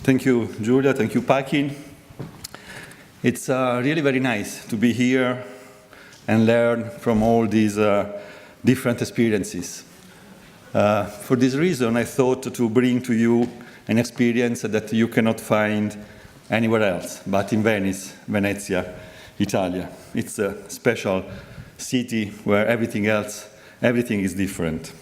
Thank you, Julia. Thank you, PACCIN. It's really very nice to be here and learn from all these different experiences. For this reason, I thought to bring to you an experience that you cannot find anywhere else, but in Venice, Venezia, Italy. It's a special city where everything is different.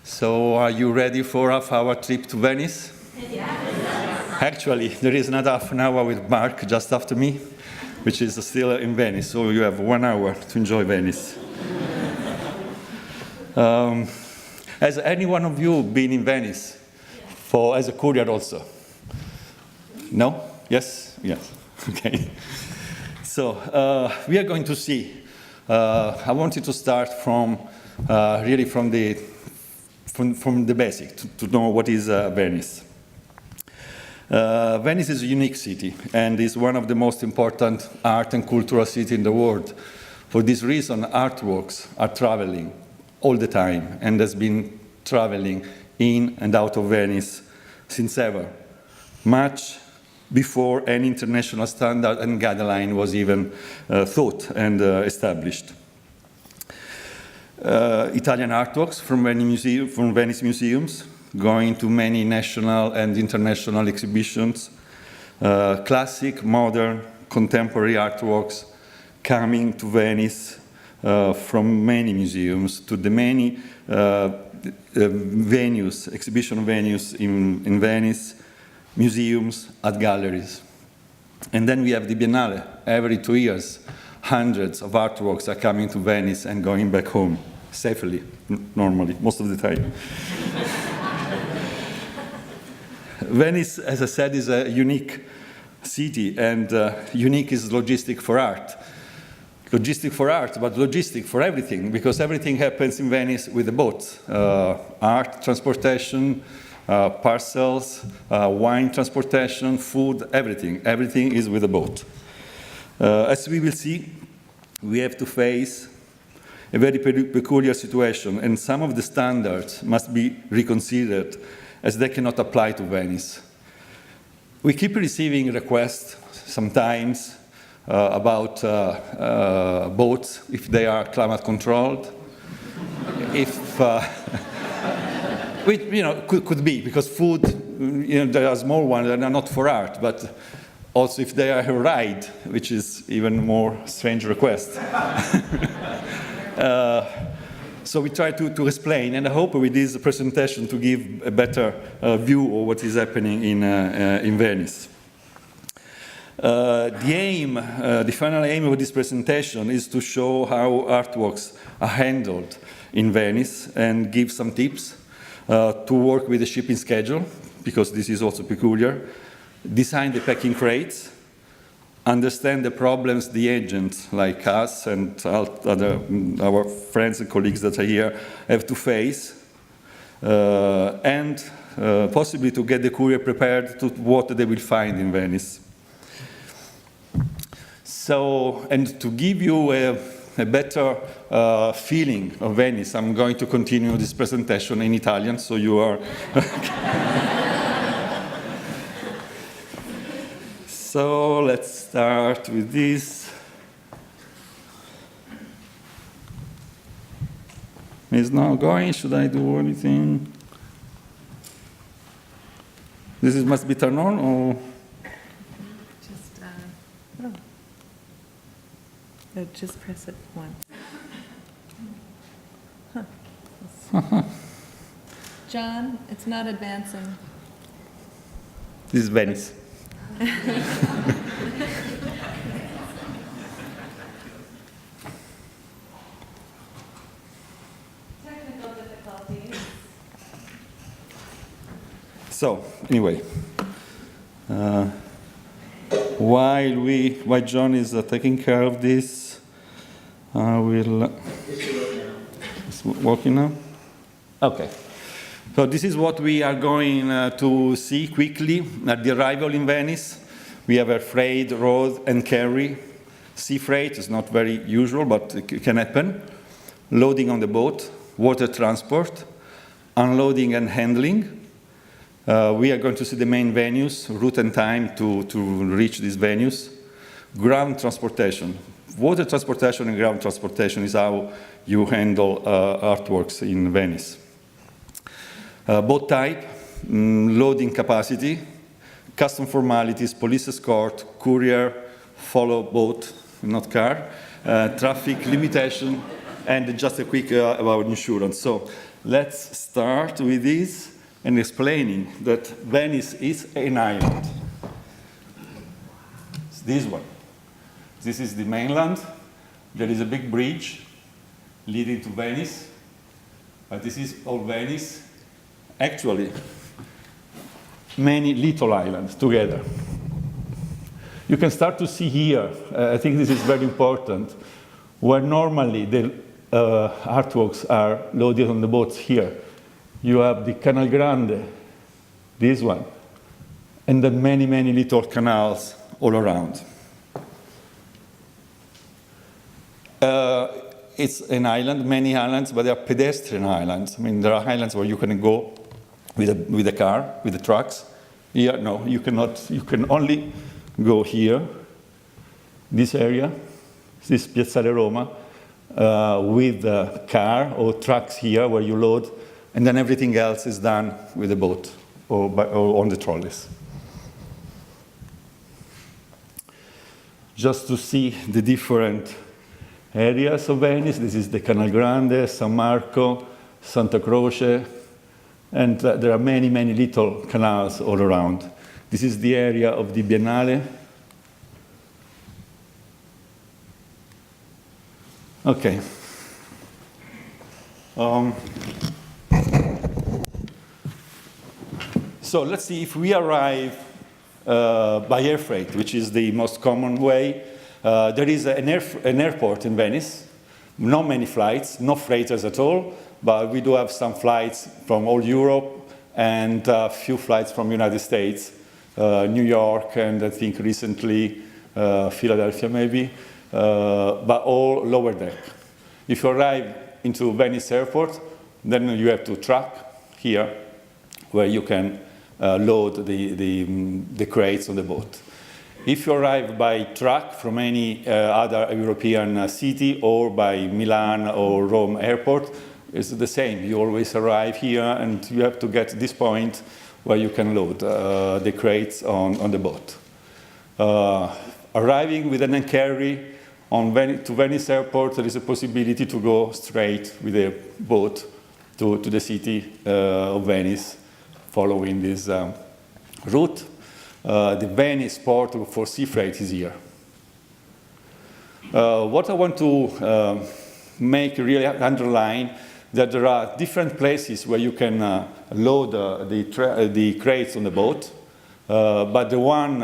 So are you ready for our trip to Venice? Yeah. Actually, there is another half an hour with Mark just after me, which is still in Venice, so you have 1 hour to enjoy Venice. Has any one of you been in Venice as a courier also? No? Yes? Yes. Okay. So we are going to see. I wanted to start from really from the basic to know what is Venice. Venice is a unique city and is one of the most important art and cultural cities in the world. For this reason, artworks are traveling all the time and has been traveling in and out of Venice since ever, much before any international standard and guideline was even thought and established. Italian artworks from Venice museums, going to many national and international exhibitions, classic, modern, contemporary artworks coming to Venice from many museums to the many exhibition venues in Venice, museums, art galleries. And then we have the Biennale. Every 2 years, hundreds of artworks are coming to Venice and going back home, safely, normally, most of the time. Venice, as I said, is a unique city, and unique is logistic for art. Logistic for art, but logistic for everything, because everything happens in Venice with the boats. Art transportation, parcels, wine transportation, food, everything. Everything is with a boat. As we will see, we have to face a very peculiar situation, and some of the standards must be reconsidered as they cannot apply to Venice. We keep receiving requests sometimes about boats, if they are climate controlled, if which, could be, because food, there are small ones that are not for art, but also if they are a ride, which is even more strange request. So we try to explain, and I hope with this presentation to give a better view of what is happening in Venice. The final aim of this presentation is to show how artworks are handled in Venice and give some tips to work with the shipping schedule, because this is also peculiar, design the packing crates, understand the problems the agents like us and our friends and colleagues that are here have to face, and possibly to get the courier prepared to what they will find in Venice. So, and to give you a better feeling of Venice, I'm going to continue this presentation in Italian, so you are... So let's start with this. It's not going. Should I do anything? This must be turned on, or? Just press it once. John, it's not advancing. This is Venice. Technical difficulties. So, anyway, while John is taking care of this, I will... It's working now? Okay. So this is what we are going to see quickly at the arrival in Venice. We have air freight, road, and carry. Sea freight is not very usual, but it can happen. Loading on the boat, water transport, unloading and handling, We are going to see the main venues, route and time to reach these venues. Ground transportation. Water transportation and ground transportation is how you handle artworks in Venice. Boat type, loading capacity, custom formalities, police escort, courier, follow boat, not car, traffic limitation, and just a quick about insurance. So let's start with this and explaining that Venice is an island. It's this one. This is the mainland. There is a big bridge leading to Venice, but this is all Venice. Actually, many little islands together. You can start to see here, I think this is very important, where normally the artworks are loaded on the boats here. You have the Canal Grande, this one, and then many, many little canals all around. It's an island, many islands, but they are pedestrian islands. I mean, there are islands where you can go with a car, with the trucks. Here, no, you cannot. You can only go here, this area, this Piazzale Roma, with a car or trucks here where you load, and then everything else is done with a boat or on the trolleys. Just to see the different areas of Venice, this is the Canal Grande, San Marco, Santa Croce, and there are many, many little canals all around. This is the area of the Biennale. Okay. So let's see if we arrive by air freight, which is the most common way. There is an airport in Venice, not many flights, no freighters at all, but we do have some flights from all Europe and a few flights from the United States, New York, and I think recently Philadelphia maybe, but all lower deck. If you arrive into Venice airport, then you have to truck here where you can load the crates on the boat. If you arrive by truck from any other European city or by Milan or Rome airport, it's the same. You always arrive here and you have to get to this point where you can load the crates on the boat. Arriving with an carry to Venice airport, there is a possibility to go straight with a boat to the city of Venice following this route. The Venice port for sea freight is here. What I want to make really underline that there are different places where you can load the crates on the boat, but the one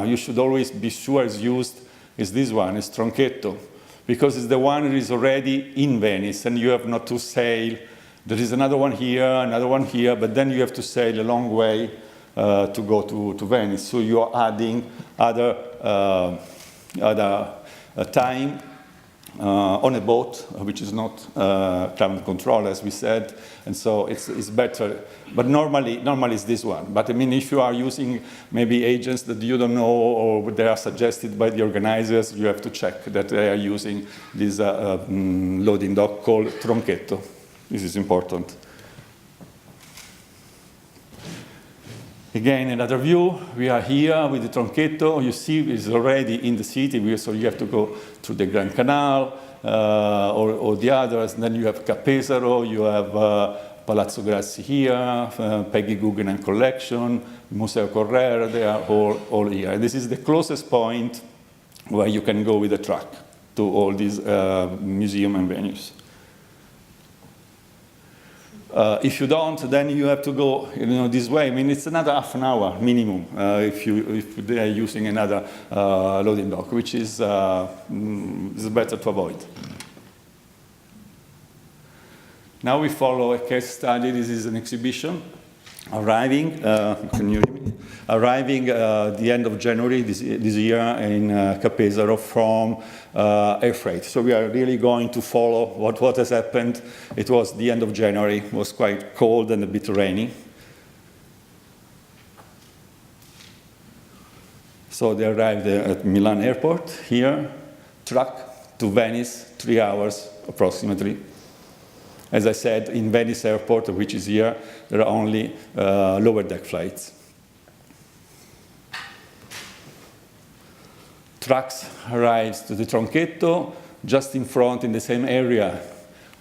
you should always be sure is used is this one, is Tronchetto, because it's the one that is already in Venice and you have not to sail. There is another one here, but then you have to sail a long way to go to Venice. So you are adding other time on a boat, which is not climate control, as we said, and so it's better. But normally it's this one. But I mean, if you are using maybe agents that you don't know or they are suggested by the organizers, you have to check that they are using this loading dock called Tronchetto. This is important. Again, another view. We are here with the Tronchetto. You see it's already in the city, so you have to go through the Grand Canal or the others. And then you have Capesaro, you have Palazzo Grassi here, Peggy Guggenheim Collection, Museo Correre, they are all here. And this is the closest point where you can go with a truck to all these museums and venues. If you don't, then you have to go, this way. I mean, it's another half an hour minimum if they are using another loading dock, which is better to avoid. Now we follow a case study. This is an exhibition. Arriving, can you hear me? Arriving the end of January this year in Capesaro from air freight. So we are really going to follow what has happened. It was the end of January. It was quite cold and a bit rainy. So they arrived at Milan airport here, truck to Venice, 3 hours approximately. As I said, in Venice airport, which is here, there are only lower deck flights. Trucks arrives to the Tronchetto, just in front, in the same area.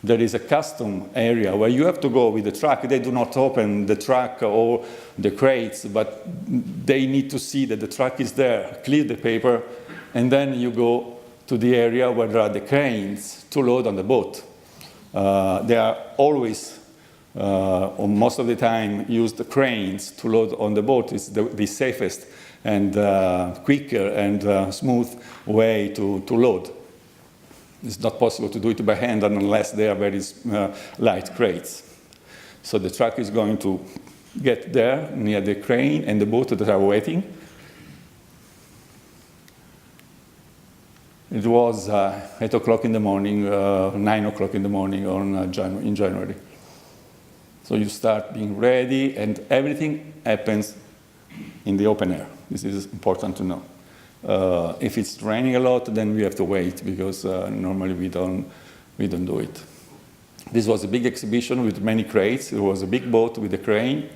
There is a custom area where you have to go with the truck. They do not open the truck or the crates, but they need to see that the truck is there, clear the paper, and then you go to the area where there are the cranes to load on the boat. They are always, or most of the time, use the cranes to load on the boat. It's the safest and quicker and smooth way to load. It's not possible to do it by hand unless they are very light crates. So the truck is going to get there near the crane and the boat that are waiting. It was 8 o'clock in the morning, 9 o'clock in the morning in January. So you start being ready, and everything happens in the open air. This is important to know. If it's raining a lot, then we have to wait, because normally we don't do it. This was a big exhibition with many crates. It was a big boat with a crane.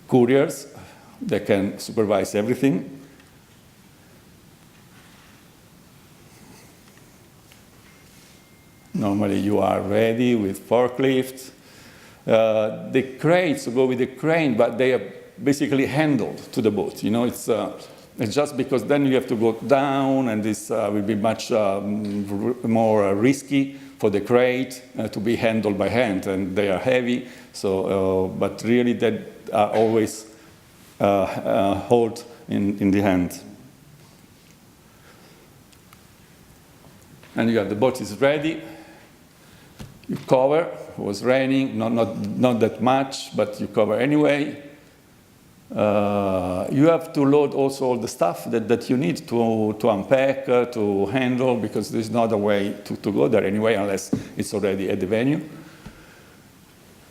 Couriers that can supervise everything. Normally you are ready with forklifts. The crates go with the crane, but they are basically handled to the boat. You know, it's just because then you have to go down, and this will be much more risky for the crate to be handled by hand, and they are heavy. So, but really, they are always held in the hand. And you have the boat is ready. You cover. It was raining, not that much, but you cover anyway. You have to load also all the stuff that you need to unpack, to handle, because there's no other way to go there anyway, unless it's already at the venue.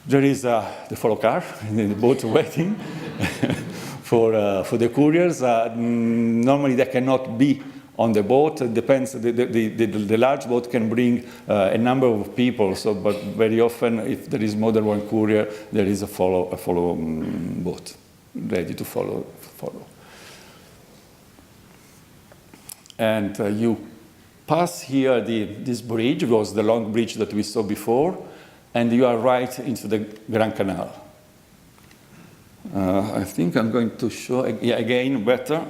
There is the follow car in the boat waiting for the couriers. Normally they cannot be on the boat. It depends. The large boat can bring a number of people. So, but very often, if there is more than one courier, there is a follow boat ready to follow. And you pass here this bridge. It was the long bridge that we saw before, and you are right into the Grand Canal. I think I'm going to show again better.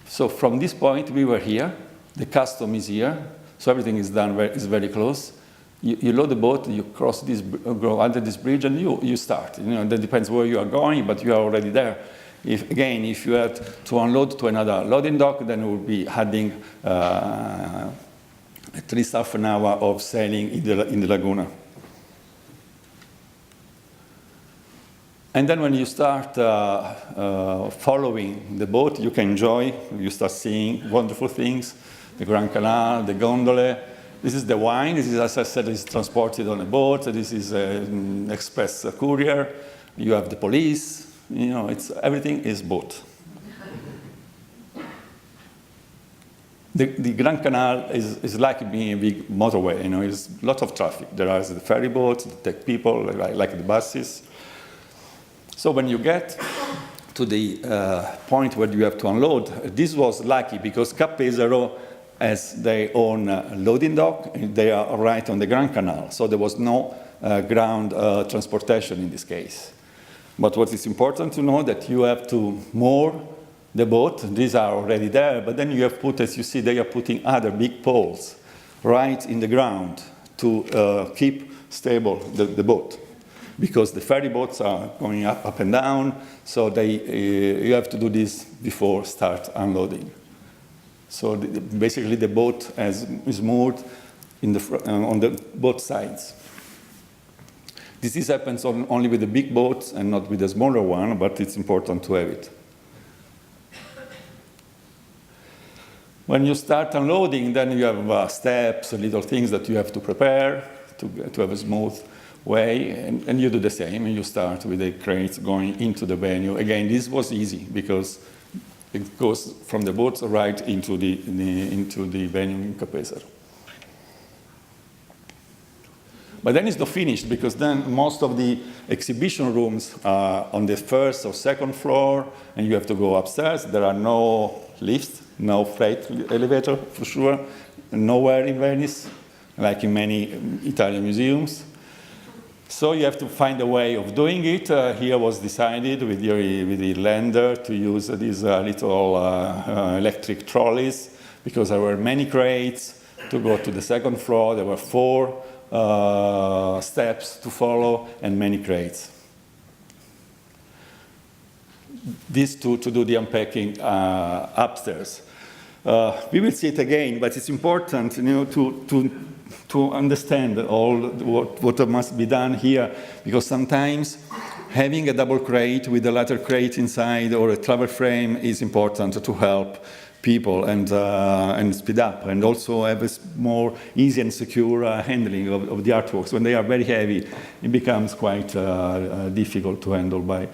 So from this point, we were here. The custom is here. So everything is done, is very close. You load the boat, you cross this, go under this bridge, and you start. You know, that depends where you are going, but you are already there. If you had to unload to another loading dock, then we will be adding at least half an hour of sailing in the Laguna. And then when you start following the boat, you can enjoy. You start seeing wonderful things, the Grand Canal, the gondole. This is the wine. This is, as I said, is transported on a boat. This is an express courier. You have the police. You know, everything is boat. The Grand Canal is like being a big motorway. You know, there's a lot of traffic. There are the ferry boats that take people, like the buses. So when you get to the point where you have to unload, this was lucky because Cap Pesaro has their own loading dock. They are right on the Grand Canal, so there was no ground transportation in this case. But what is important to know that you have to moor the boat. These are already there, but then you have put, as you see, they are putting other big poles right in the ground to keep stable the boat. Because the ferry boats are going up and down, so you have to do this before start unloading. So basically the boat is moored on both sides. This happens only with the big boats and not with the smaller one, but it's important to have it. When you start unloading, then you have steps, little things that you have to prepare to have a smooth way, and you do the same, and you start with the crates going into the venue. Again, this was easy because it goes from the boat right into the venue in Capezzaro. But then it's not finished, because then most of the exhibition rooms are on the first or second floor, and you have to go upstairs. There are no lifts, no freight elevator for sure, nowhere in Venice, like in many Italian museums. So you have to find a way of doing it. Here was decided with the lender to use these little electric trolleys, because there were many crates to go to the second floor. There were 4 steps to follow and many crates. These two to do the unpacking upstairs. We will see it again, but it's important, to understand all what must be done here, because sometimes having a double crate with a ladder crate inside or a travel frame is important to help people and speed up, and also have a more easy and secure handling of the artworks. When they are very heavy, it becomes quite difficult to handle by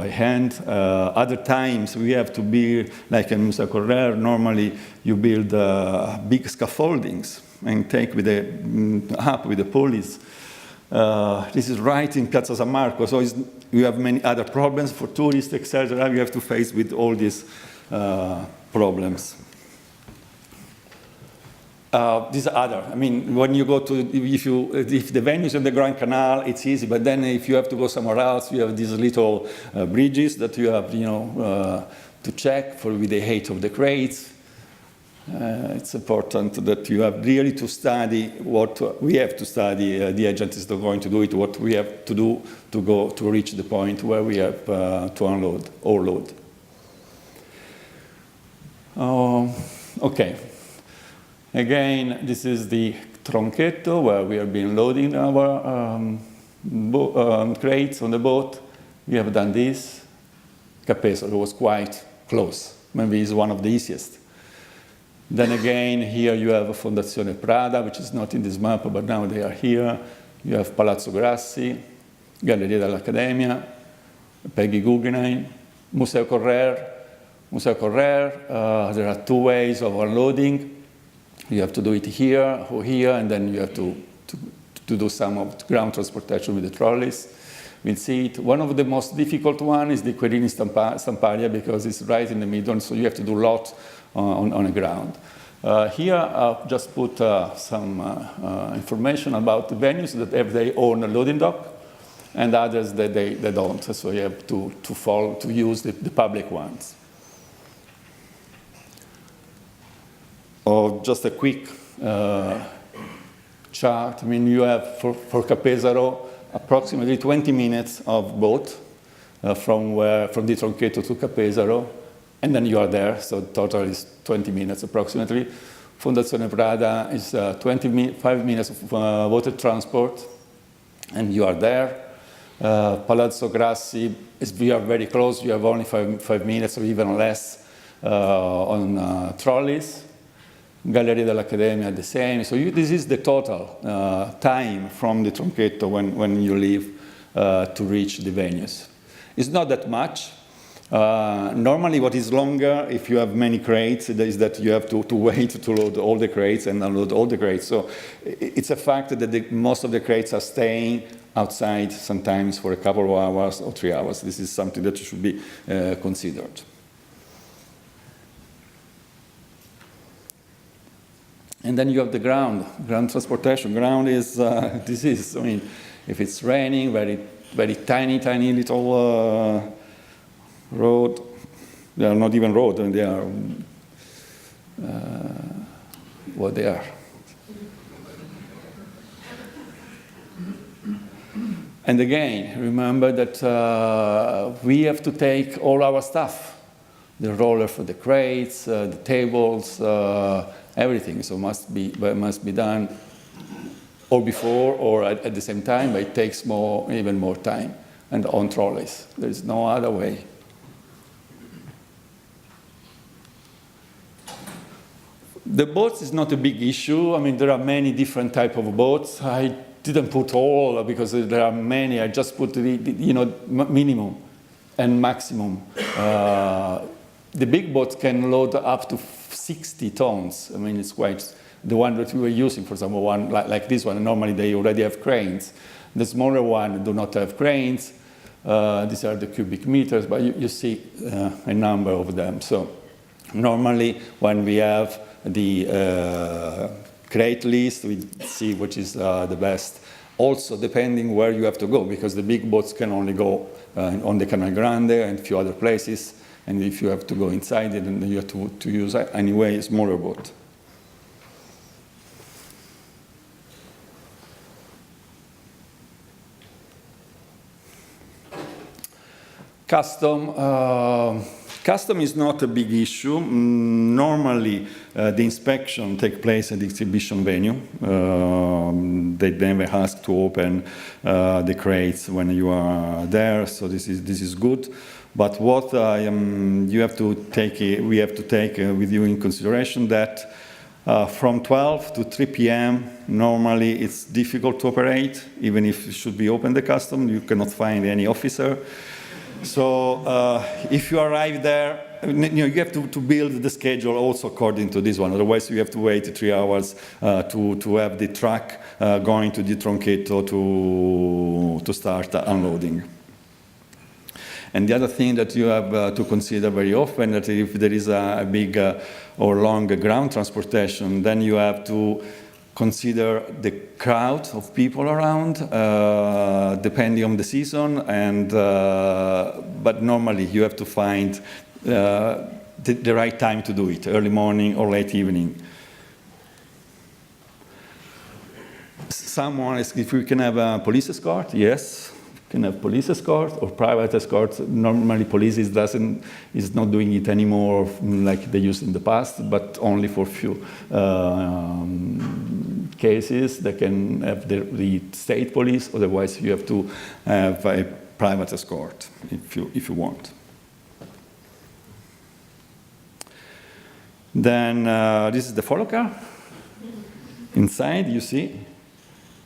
hand. Other times we have to build, like in Museo Correr, normally you build big scaffoldings and take with up with the pulleys. This is right in Piazza San Marco, so you have many other problems for tourists, etc. You have to face with all these problems. These are other. I mean, when you go to, if the venue is on the Grand Canal, it's easy. But then, if you have to go somewhere else, you have these little bridges that you have, to check with the height of the crates. It's important that you have really to study what we have to study. The agent is not going to do it. What we have to do to reach the point where we have to unload or load. Okay. Again, this is the tronchetto where we have been loading our crates on the boat. We have done this. Capezzaro was quite close. Maybe it's one of the easiest. Then again, here you have Fondazione Prada, which is not in this map, but now they are here. You have Palazzo Grassi, Galleria dell'Accademia, Peggy Guggenheim, Museo Correr. Museo Correr, there are 2 ways of unloading. You have to do it here or here, and then you have to do some of the ground transportation with the trolleys. We'll see it. One of the most difficult one is the Querini Stamparia, because it's right in the middle, so you have to do a lot on the ground. Here, I've just put some information about the venues that have their own loading dock, and others that they don't. So you have to use the public ones. Or just a quick chart. I mean, you have for Capezzaro approximately 20 minutes of boat from the Tronchetto to Capezzaro, and then you are there. So total is 20 minutes approximately. Fondazione Prada is 25 minutes of water transport, and you are there. Palazzo Grassi we are very close. You have only 5 minutes or even less on trolleys. Galleria dell'Accademia the same. So this is the total time from the Tronchetto when you leave to reach the venues. It's not that much. Normally what is longer, if you have many crates, is that you have to wait to load all the crates and unload all the crates. So it's a fact that most of the crates are staying outside sometimes for a couple of hours or 3 hours. This is something that should be considered. And then you have the ground transportation. Ground is, I mean, if it's raining, very tiny little road. They are not even road, and they are what they are. And again, remember that we have to take all our stuff. The roller for the crates, the tables, everything. So must be done or before or at the same time, but it takes even more time. And on trolleys, there is no other way. The boats is not a big issue. I mean, there are many different types of boats. I didn't put all because there are many. I just put minimum and maximum. The big boats can load up to 60 tons. I mean, it's quite, the one that we were using, for example, one like this one, normally they already have cranes. The smaller one do not have cranes. These are the cubic meters, but you see a number of them. So normally when we have the crate list, we see which is the best. Also depending where you have to go, because the big boats can only go on the Canal Grande and a few other places. And if you have to go inside it, then you have to use anyway a smaller boat. Custom is not a big issue. Normally, the inspection takes place at the exhibition venue. They never ask to open the crates when you are there, so this is good. But what we have to take with you in consideration that from 12 to 3 p.m. normally it's difficult to operate. Even if you should be open the custom, you cannot find any officer. So if you arrive there, you have to build the schedule also according to this one. Otherwise, you have to wait 3 hours to have the truck going to the Troncheto to start unloading. And the other thing that you have to consider very often, that if there is a big or long ground transportation, then you have to consider the crowd of people around, depending on the season, and but normally you have to find the right time to do it, early morning or late evening. Someone asks if we can have a police escort. Yes, we can have police escort or private escort. Normally police is not doing it anymore like they used in the past, but only for few cases. They can have the state police, otherwise you have to have a private escort if you want. Then this is the follow car. Inside you see,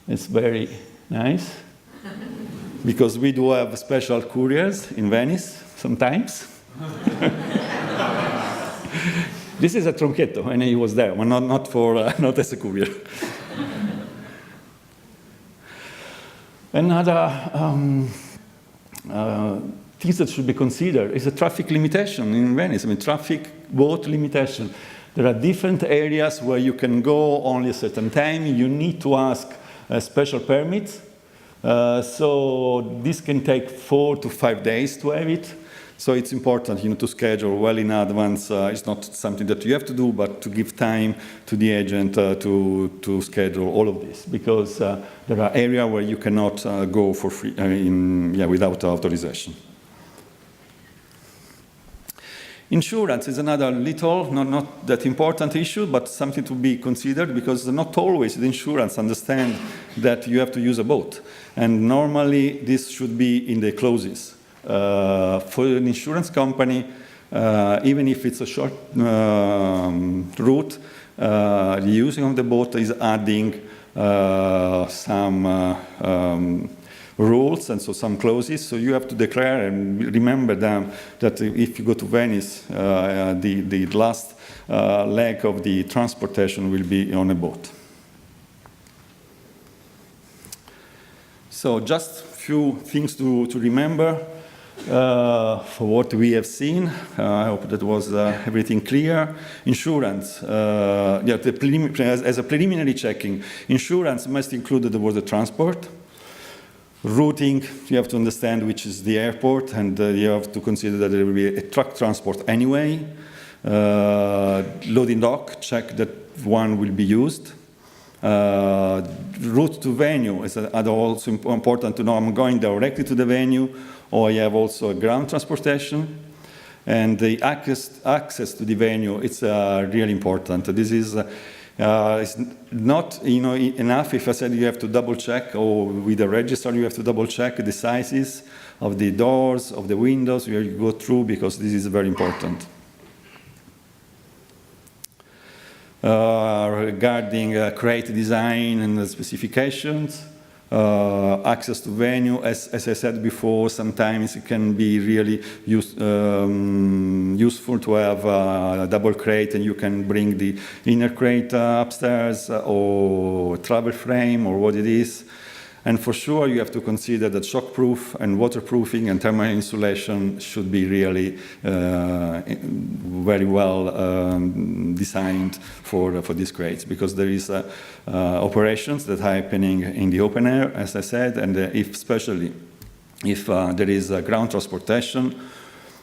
it's very nice because we do have special couriers in Venice sometimes. This is a Troncheto, and he was there, but not as a courier. Another things that should be considered is a traffic limitation in Venice. I mean, traffic boat limitation. There are different areas where you can go only a certain time. You need to ask a special permit. So this can take 4 to 5 days to have it. So it's important, to schedule well in advance. It's not something that you have to do, but to give time to the agent to schedule all of this, because there are areas where you cannot go for free without authorization. Insurance is another little, not that important issue, but something to be considered, because not always the insurance understand that you have to use a boat. And normally this should be in the clauses. For an insurance company, even if it's a short route, the using of the boat is adding some rules and so some clauses. So you have to declare and remember them that if you go to Venice, the last leg of the transportation will be on a boat. So just a few things to remember. For what we have seen, I hope that was everything clear. Insurance, as a preliminary checking, insurance must include the water transport. Routing, you have to understand which is the airport, and you have to consider that there will be a truck transport anyway. Loading dock, check that one will be used. Route to venue is also important to know. I'm going directly to the venue, or I have also a ground transportation. And the access to the venue, it's really important. This is it's not enough if I said you have to double check, or with the register you have to double check the sizes of the doors, of the windows where you go through, because this is very important. Regarding crate design and the specifications, access to venue, as I said before, sometimes it can be really useful to have a double crate and you can bring the inner crate upstairs or travel frame or what it is. And for sure, you have to consider that shockproof and waterproofing and thermal insulation should be really very well designed for these crates, because there is operations that are happening in the open air, as I said, and especially if there is ground transportation,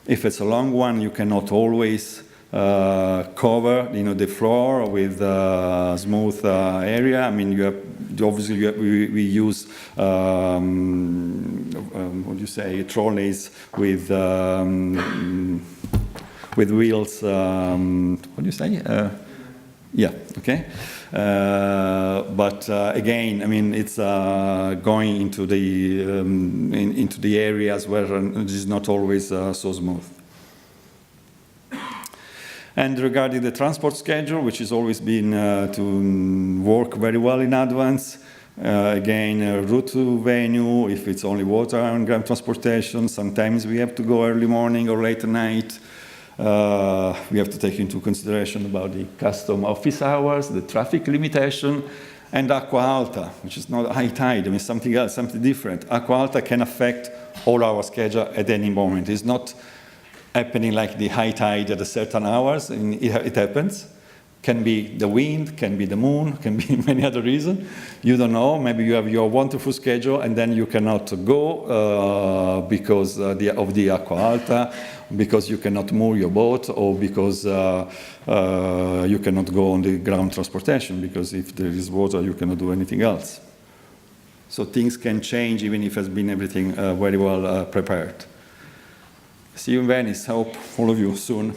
if it's a long one, you cannot always cover, the floor with smooth area. I mean, obviously we use what do you say, trolleys with wheels. What do you say? Yeah. Okay. But again, I mean, it's going into the areas where it is not always so smooth. And regarding the transport schedule, which has always been to work very well in advance, again, route to venue, if it's only water and ground transportation, sometimes we have to go early morning or late night. We have to take into consideration about the custom office hours, the traffic limitation, and acqua alta, which is not high tide, I mean something else, something different. Acqua alta can affect all our schedule at any moment. It's not happening like the high tide at a certain hours, and it happens. Can be the wind, can be the moon, can be many other reasons. You don't know, maybe you have your wonderful schedule and then you cannot go because of the acqua alta, because you cannot moor your boat, or because you cannot go on the ground transportation, because if there is water you cannot do anything else. So things can change even if has been everything very well prepared. See you in Venice. I hope all of you soon.